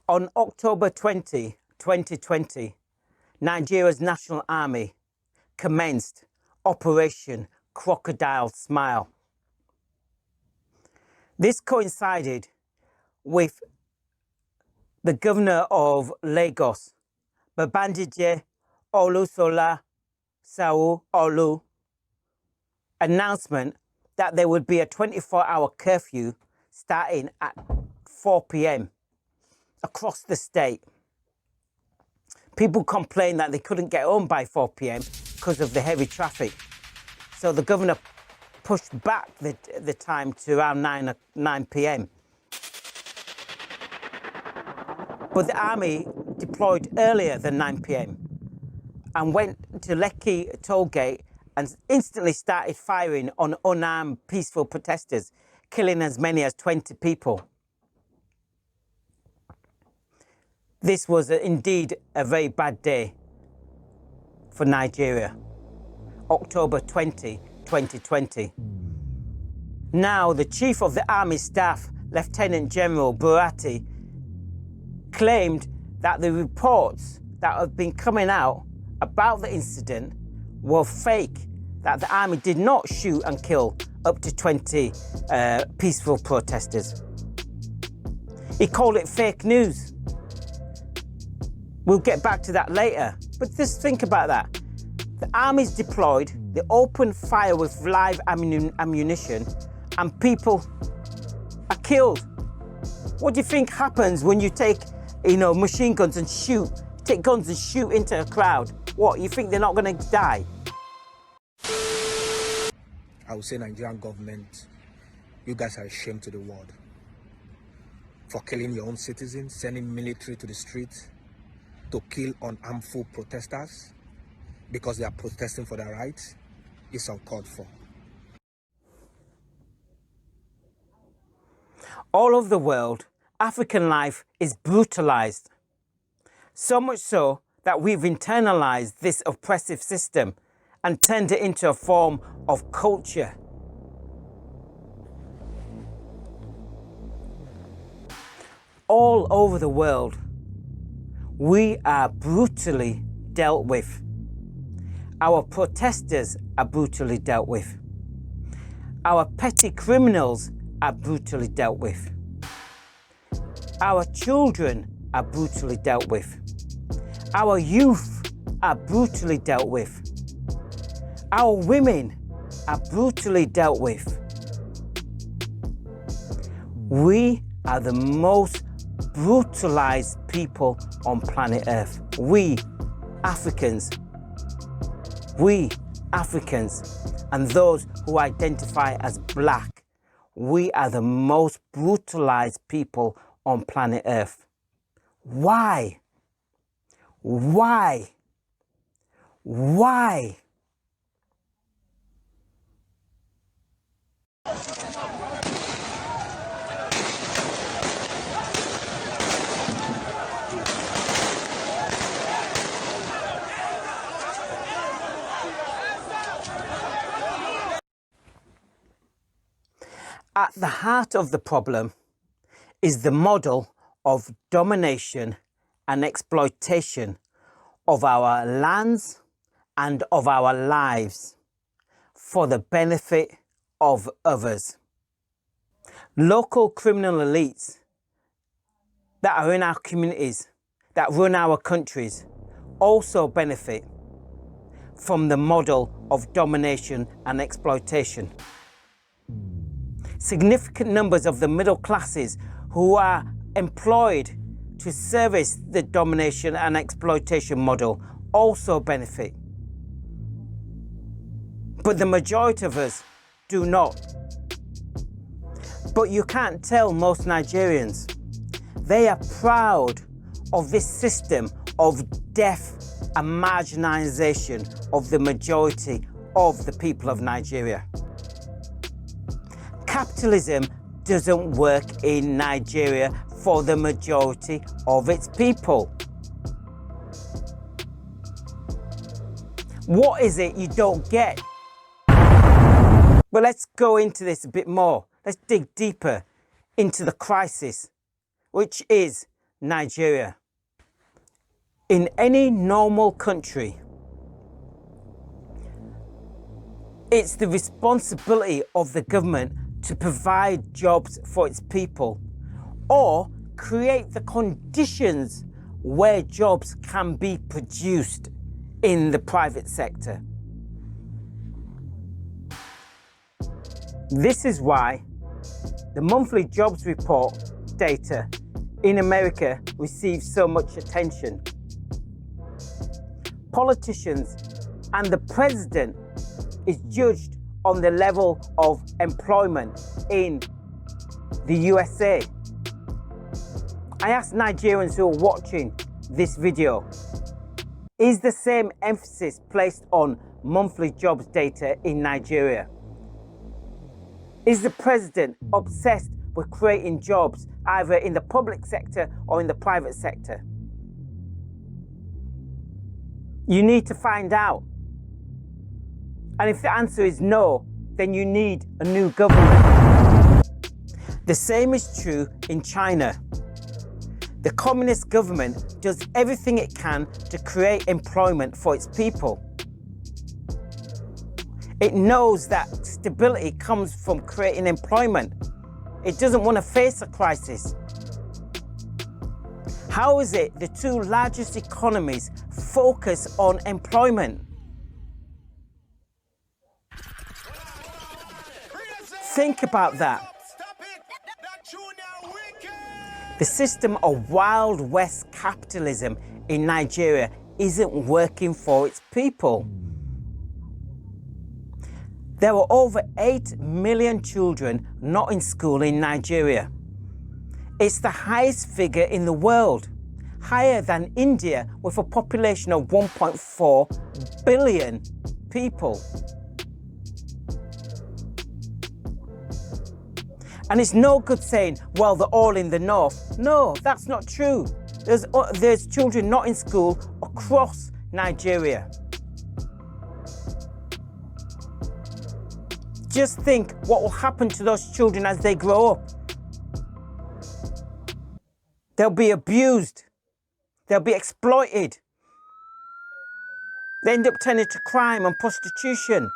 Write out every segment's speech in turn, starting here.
On October 20, 2020, Nigeria's National Army commenced Operation Crocodile Smile. This coincided with the governor of Lagos, Babajide Olusola Sanwo-Olu, announcement that there would be a 24-hour curfew starting at 4 p.m. across the state. People complained that they couldn't get home by 4 p.m. because of the heavy traffic. So the governor pushed back the time to around 9 p.m. But the army deployed earlier than 9 p.m. and went to Lekki tollgate and instantly started firing on unarmed peaceful protesters, killing as many as 20 people. This was indeed a very bad day for Nigeria. October 20, 2020. Now, the Chief of the Army Staff, Lieutenant General Burati, claimed that the reports that have been coming out about the incident were fake, that the army did not shoot and kill up to 20 peaceful protesters. He called it fake news. We'll get back to that later, but just think about that. The army's deployed, they opened fire with live ammunition, and people are killed. What do you think happens when you take, machine guns and take guns and shoot into a crowd? What, you think they're not going to die? I would say Nigerian government, you guys are a shame to the world for killing your own citizens, sending military to the streets to kill unarmful protesters because they are protesting for their rights. It's uncalled for. All over the world, African life is brutalized. So much so that we've internalized this oppressive system and turned it into a form of culture. All over the world, we are brutally dealt with. Our protesters are brutally dealt with. Our petty criminals are brutally dealt with. Our children are brutally dealt with. Our youth are brutally dealt with. Our women are brutally dealt with. We are the most brutalized people on planet Earth. We Africans, and those who identify as black, we are the most brutalized people on planet Earth. Why? Why? Why? At the heart of the problem is the model of domination and exploitation of our lands and of our lives for the benefit of others. Local criminal elites that are in our communities, that run our countries, also benefit from the model of domination and exploitation. Significant numbers of the middle classes who are employed to service the domination and exploitation model also benefit. But the majority of us do not. But you can't tell most Nigerians. They are proud of this system of death and marginalization of the majority of the people of Nigeria. Capitalism doesn't work in Nigeria for the majority of its people. What is it you don't get? Well, let's go into this a bit more. Let's dig deeper into the crisis, which is Nigeria. In any normal country, it's the responsibility of the government to provide jobs for its people or create the conditions where jobs can be produced in the private sector. This is why the monthly jobs report data in America receives so much attention. Politicians and the president is judged on the level of employment in the USA. I asked Nigerians who are watching this video, is the same emphasis placed on monthly jobs data in Nigeria? Is the president obsessed with creating jobs either in the public sector or in the private sector? You need to find out. And if the answer is no, then you need a new government. The same is true in China. The communist government does everything it can to create employment for its people. It knows that stability comes from creating employment. It doesn't want to face a crisis. How is it the two largest economies focus on employment? Think about that. The system of Wild West capitalism in Nigeria isn't working for its people. There were over 8 million children not in school in Nigeria. It's the highest figure in the world, higher than India with a population of 1.4 billion people. And it's no good saying, well, they're all in the north. No, that's not true. There's children not in school across Nigeria. Just think what will happen to those children as they grow up. They'll be abused. They'll be exploited. They end up turning to crime and prostitution.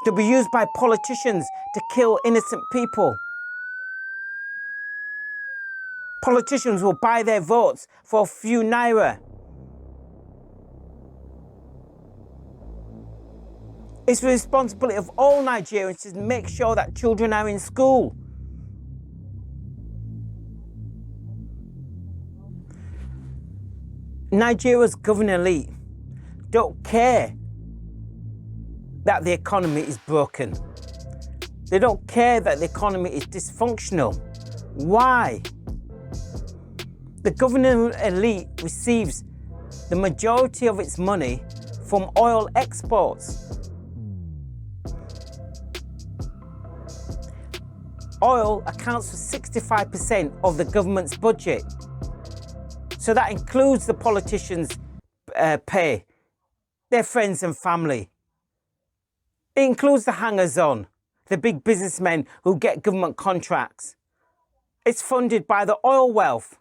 They'll be used by politicians to kill innocent people. Politicians will buy their votes for a few naira. It's the responsibility of all Nigerians to make sure that children are in school. Nigeria's governing elite don't care that the economy is broken. They don't care that the economy is dysfunctional. Why? The governing elite receives the majority of its money from oil exports. Oil accounts for 65% of the government's budget. So that includes the politicians' pay, their friends and family. It includes the hangers-on, the big businessmen who get government contracts. It's funded by the oil wealth.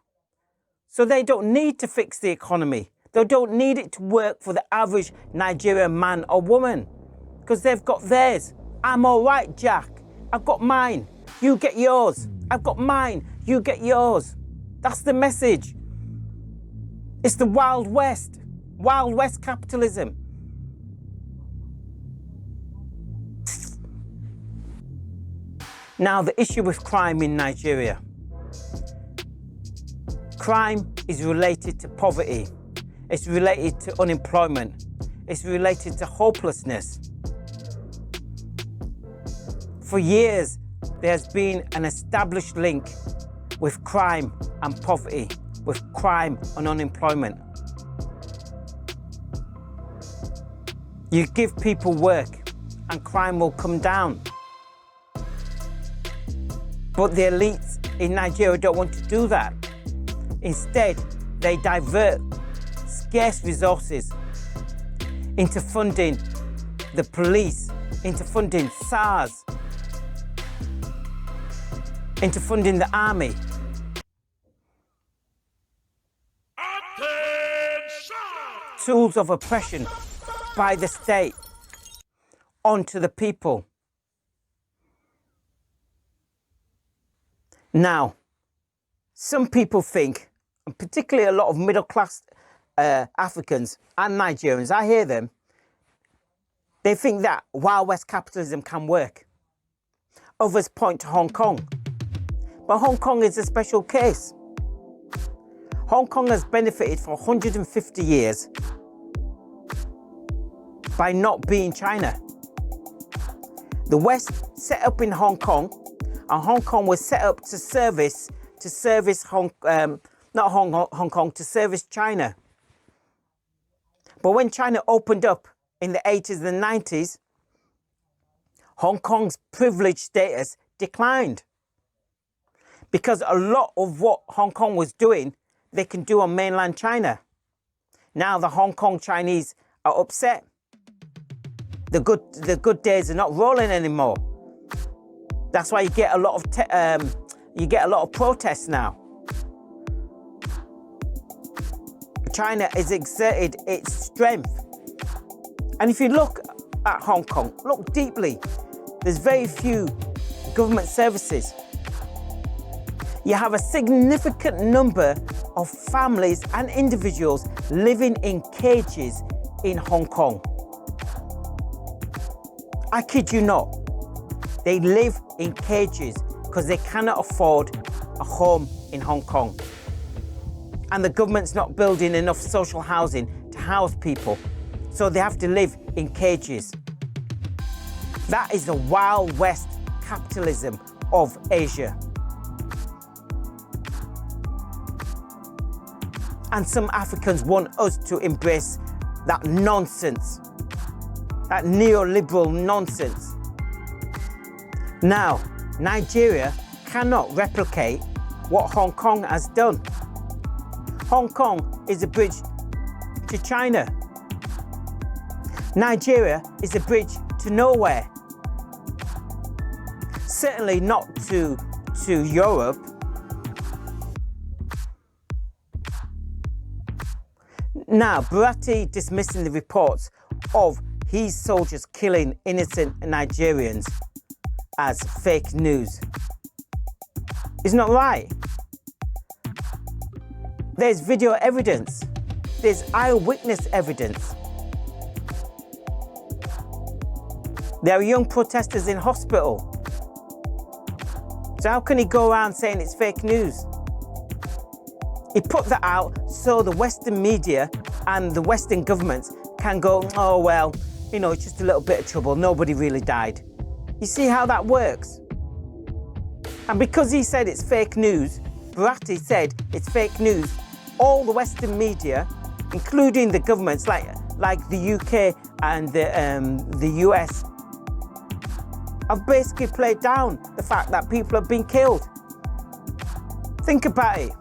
So they don't need to fix the economy. They don't need it to work for the average Nigerian man or woman because they've got theirs. I'm all right, Jack. I've got mine. You get yours. I've got mine. You get yours. That's the message. It's the Wild West. Wild West capitalism. Now, the issue with crime in Nigeria. Crime is related to poverty. It's related to unemployment. It's related to hopelessness. For years, there has been an established link with crime and poverty, with crime and unemployment. You give people work and crime will come down. But the elites in Nigeria don't want to do that. Instead, they divert scarce resources into funding the police, into funding SARS, into funding the army. tools of oppression by the state onto the people. Now, some people think, and particularly a lot of middle-class Africans and Nigerians, I hear them, they think that Wild West capitalism can work. Others point to Hong Kong. But Hong Kong is a special case. Hong Kong has benefited for 150 years by not being China. The West set up in Hong Kong, and Hong Kong was set up to service to service Hong Kong, to service China. But when China opened up in the 80s and 90s, Hong Kong's privileged status declined. Because a lot of what Hong Kong was doing, they can do on mainland China. Now the Hong Kong Chinese are upset. The good days are not rolling anymore. That's why you get a lot of protests now. China has exerted its strength. And if you look at Hong Kong, look deeply, there's very few government services. You have a significant number of families and individuals living in cages in Hong Kong. I kid you not. They live in cages because they cannot afford a home in Hong Kong. And the government's not building enough social housing to house people, so they have to live in cages. That is the Wild West capitalism of Asia. And some Africans want us to embrace that nonsense, that neoliberal nonsense. Now, Nigeria cannot replicate what Hong Kong has done. Hong Kong is a bridge to China. Nigeria is a bridge to nowhere. Certainly not to Europe. Now, Buhari dismissing the reports of his soldiers killing innocent Nigerians as fake news is not right. There's video evidence. There's eyewitness evidence. There are young protesters in hospital. So how can he go around saying it's fake news? He put that out so the Western media and the Western governments can go, oh, well, you know, it's just a little bit of trouble. Nobody really died. You see how that works? And because he said it's fake news, Buhari said it's fake news, all the Western media, including the governments like the UK and the US, have basically played down the fact that people have been killed. Think about it.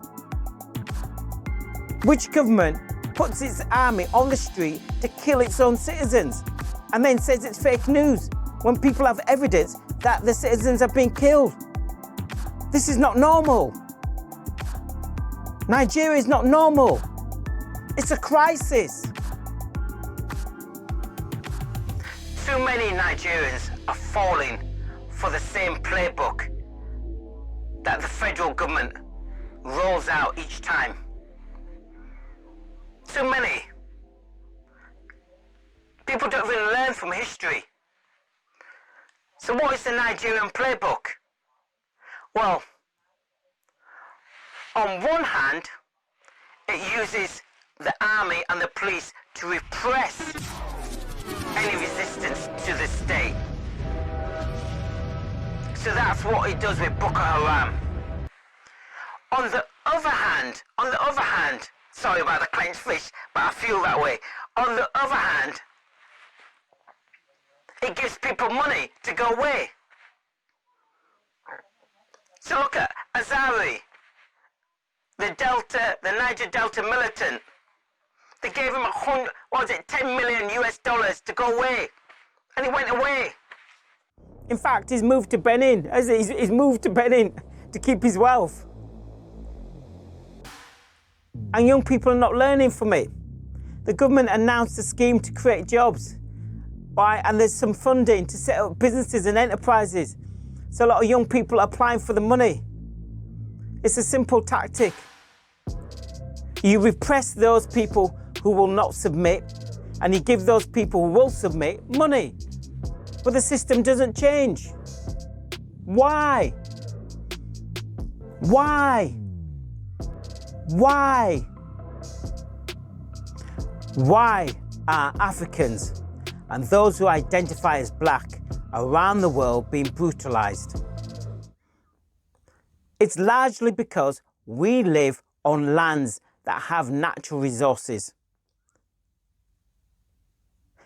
Which government puts its army on the street to kill its own citizens and then says it's fake news when people have evidence that the citizens have been killed? This is not normal. Nigeria is not normal. It's a crisis. Too many Nigerians are falling for the same playbook that the federal government rolls out each time. Too many. People don't really learn from history. So what is the Nigerian playbook? Well, on one hand, it uses the army and the police to repress any resistance to the state. So that's what it does with Boko Haram. On the other hand, sorry about the clenched fist, but I feel that way. On the other hand, it gives people money to go away. So look at Azari, the Niger Delta militant. They gave him $10 million US to go away, and he went away. In fact, he's moved to Benin. He's moved to Benin to keep his wealth. And young people are not learning from it. The government announced a scheme to create jobs, right? And there's some funding to set up businesses and enterprises. So a lot of young people are applying for the money. It's a simple tactic. You repress those people who will not submit, and you give those people who will submit money. But the system doesn't change. Why? Why? Why? Why are Africans and those who identify as black around the world being brutalized? It's largely because we live on lands that have natural resources.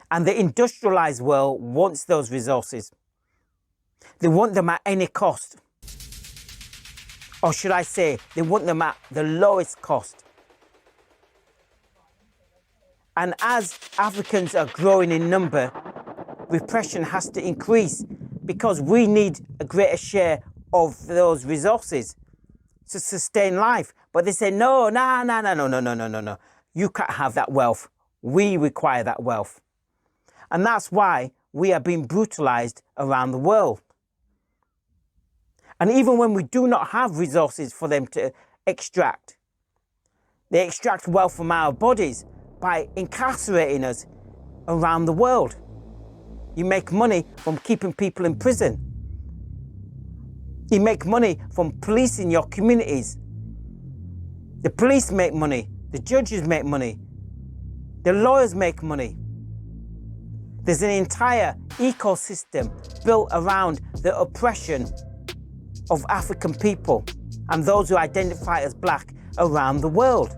And the industrialized world wants those resources. They want them at any cost. Or should I say, they want them at the lowest cost. And as Africans are growing in number, repression has to increase because we need a greater share of those resources to sustain life. But they say, no. You can't have that wealth. We require that wealth. And that's why we are being brutalized around the world. And even when we do not have resources for them to extract, they extract wealth from our bodies by incarcerating us around the world. You make money from keeping people in prison. You make money from policing your communities. The police make money. The judges make money. The lawyers make money. There's an entire ecosystem built around the oppression of African people and those who identify as black around the world.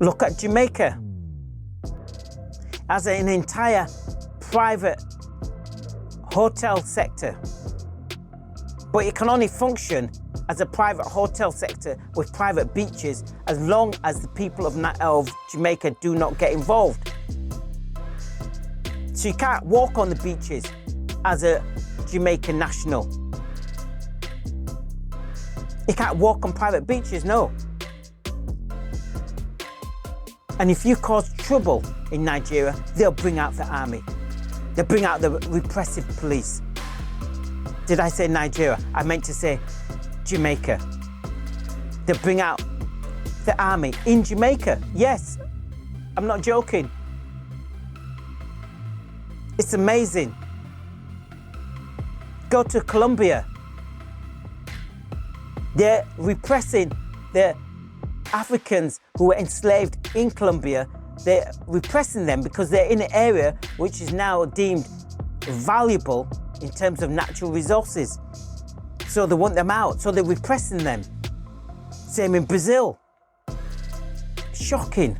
Look at Jamaica as an entire private hotel sector. But it can only function as a private hotel sector with private beaches as long as the people of Jamaica do not get involved. So you can't walk on the beaches as a Jamaican national. You can't walk on private beaches, no. And if you cause trouble in Nigeria, they'll bring out the army. They'll bring out the repressive police. Did I say Nigeria? I meant to say Jamaica. They'll bring out the army in Jamaica. Yes, I'm not joking. It's amazing. Go to Colombia. They're repressing the Africans who were enslaved in Colombia. They're repressing them because they're in an area which is now deemed valuable in terms of natural resources. So they want them out, so they're repressing them. Same in Brazil. Shocking.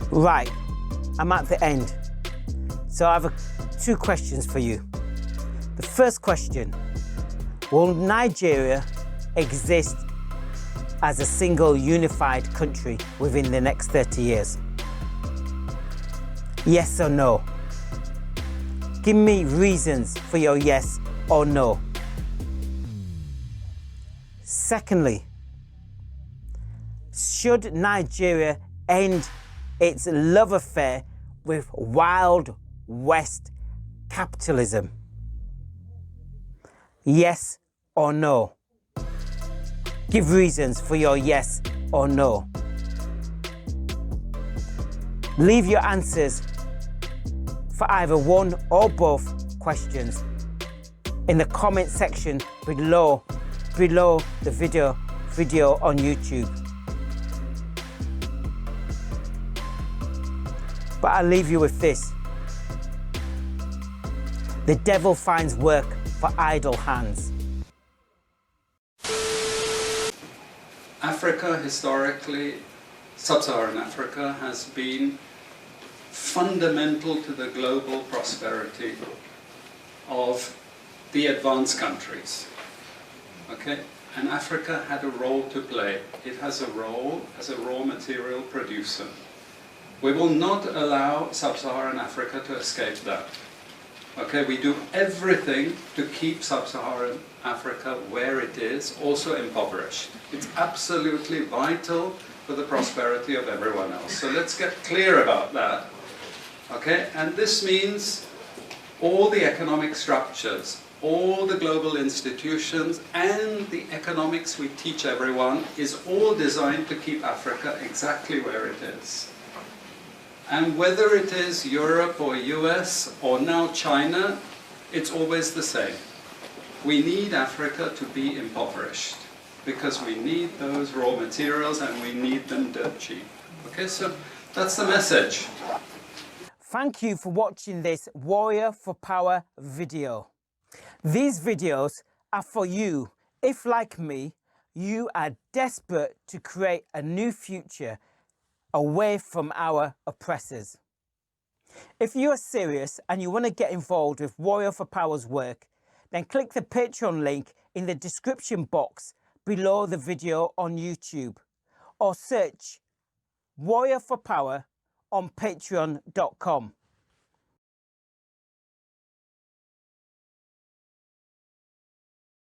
Right, I'm at the end. So I have two questions for you. The first question, will Nigeria exist as a single unified country within the next 30 years? Yes or no? Give me reasons for your yes or no. Secondly, should Nigeria end its love affair with Wild West capitalism? Yes or no? Give reasons for your yes or no. Leave your answers for either one or both questions in the comment section below the video on YouTube. But I'll leave you with this. The devil finds work for idle hands. Africa, historically, sub-Saharan Africa, has been fundamental to the global prosperity of the advanced countries. Okay? And Africa had a role to play. It has a role as a raw material producer. We will not allow sub-Saharan Africa to escape that. Okay, we do everything to keep sub-Saharan Africa where it is, also impoverished. It's absolutely vital for the prosperity of everyone else. So let's get clear about that. Okay, and this means all the economic structures, all the global institutions, and the economics we teach everyone is all designed to keep Africa exactly where it is. And whether it is Europe or US or now China, it's always the same. We need Africa to be impoverished because we need those raw materials and we need them dirt cheap. Okay, so that's the message. Thank you for watching this Warrior for Power video. These videos are for you if, like me, you are desperate to create a new future away from our oppressors. If you are serious and you want to get involved with Warrior for Power's work, then click the Patreon link in the description box below the video on YouTube, or search Warrior for Power on patreon.com.